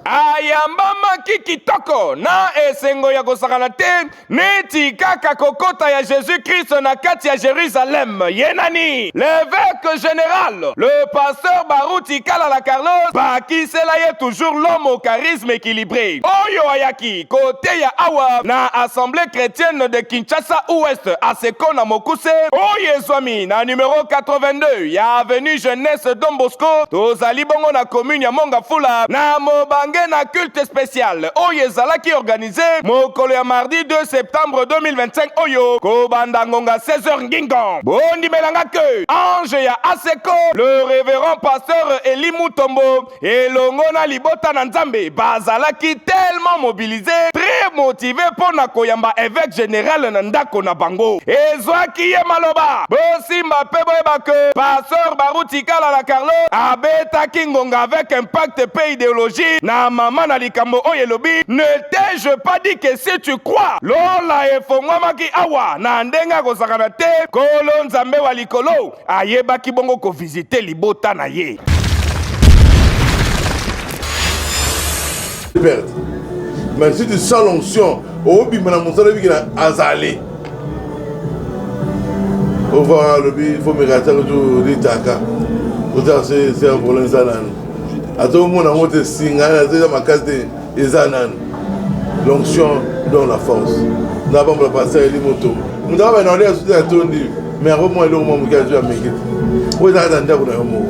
ayambamaki kitoko na esengo ya kosakana te neti kaka kokota ya Jésus-Christ na kati ya Jérusalem. Yenani l'évêque général, le pasteur Baruti Kalala Carlos, bakisela ye toujours l'homme au charisme équilibré. Oyo ayaki côté ya awa na assemblée chrétienne de Kinshasa Ouest aseko na Mokuse. Oye zwami na numéro 82 ya avenue Jeunesse Don Bosco tozali bongo na commune ya Mongafula na mobange na culte spécial oye zalaki organisé mokolo ya mardi 2 septembre 2025 oyo kobanda ngonga 16h ngingo. Bondi melanga que ange ya aseko le révérend pasteur Eli Mutombo elongo na libota na nzambe bazalaki tellement mobilisé très motivé pour na koyamba évêque général na ndako na bango ezwaki ye maloba bosimba pe boyeba que pasteur Baruti Kalala Carlos abetaki ngonga avec impact pe idéologie na mama na likambo oyo lobi ne t'ai-je pas dit que si tu crois lola efongwamaki awa na ndenga kozakana te kolo nzambe wa likolo ayebaki bongo ko visiter libota na ye. Mais si tu sens l'onction, au bimana monsala bikina azali. Au revoir le bi, il faut me rater autour du taka. Autour c'est un problème zanan. À tout le monde a monté singa, c'est ma case de zanan. L'onction donne la force. Nous avons le pasteur Eli Moto. Nous avons demandé à tout le monde, mais à moment où l'homme a dû américain. Où est-ce que nous avons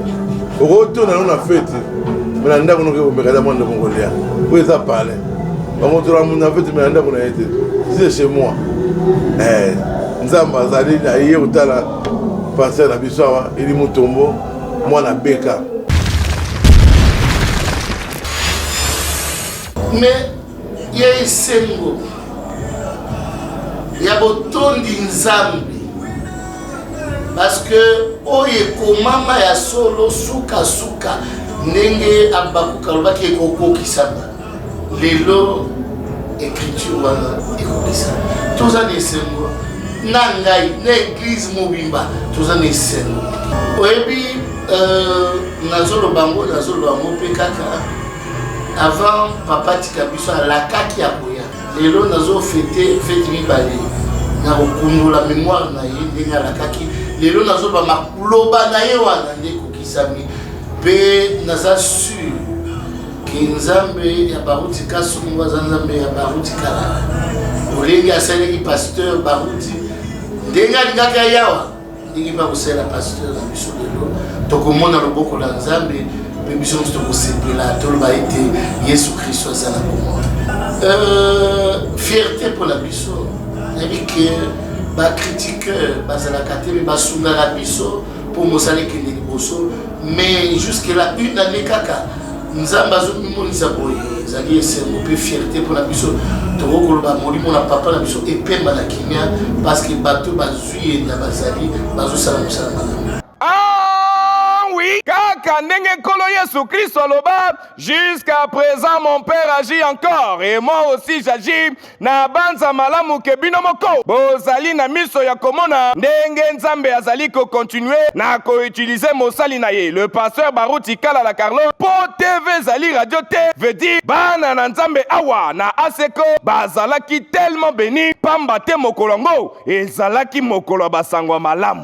au retour dans la fête, nous avons me regarder de Mongolia. Où est-ce que parler? On montre la mon fête, mais nous avons été. C'est chez moi. Nous avons allé hier au Tala, passer la Bissawa, Eli Mutombo, moi la Beka. Mais il y a un symbole. Il y a beaucoup de Nzambi. Parce que oye komama ya solo suka suka nenge abakuka lobaki koko kisaba. Lelo écriture wana ekolisa. Toza ne symbole. Nangai na église mobimba toza ne symbole. Oyebi nazolo bango pe kaka. Avant papa tikabiso alakaki ya koya lelo nazo fete mibale na kokundula mémoire na ye ndenge alakaki lelo nazo ba makuloba na ye wana nde kokisami pe naza sûr que nzambe ya Baruti Kasongo aza nzambe ya Baruti Kalala olenge asalaki pasteur Baruti ndenge alingaki ayawa ndenge bakosala pasteur na biso lelo tokomona loboko la nzambe. Mission de la tolba été Jésus Christ soit la fierté pour la biso avec ba critiqueur bazalakate mais basuna la biso pour mosale que les bosso mais jusque là une année kaka nzamba zo mimonisa boye zali c'est un peu fierté pour la biso to koloba molimo na papa la biso et pemba na kimia parce que bato bazui na bazali bazo sala mosala. Kaka ndenge kolo Yesu Christ aloba jusqu'à présent mon père agit encore et moi aussi j'agis na banza malamu ke bino moko bozali na miso ya komona ndenge nzambe azali ko continuer na ko utiliser mosali na ye le pasteur Baruti Kalala Carlos po TV zali radio te veut dire bana na nzambe awa na aseko bazalaki tellement béni pamba te mokolongo ezalaki mokolo basangwa malamu.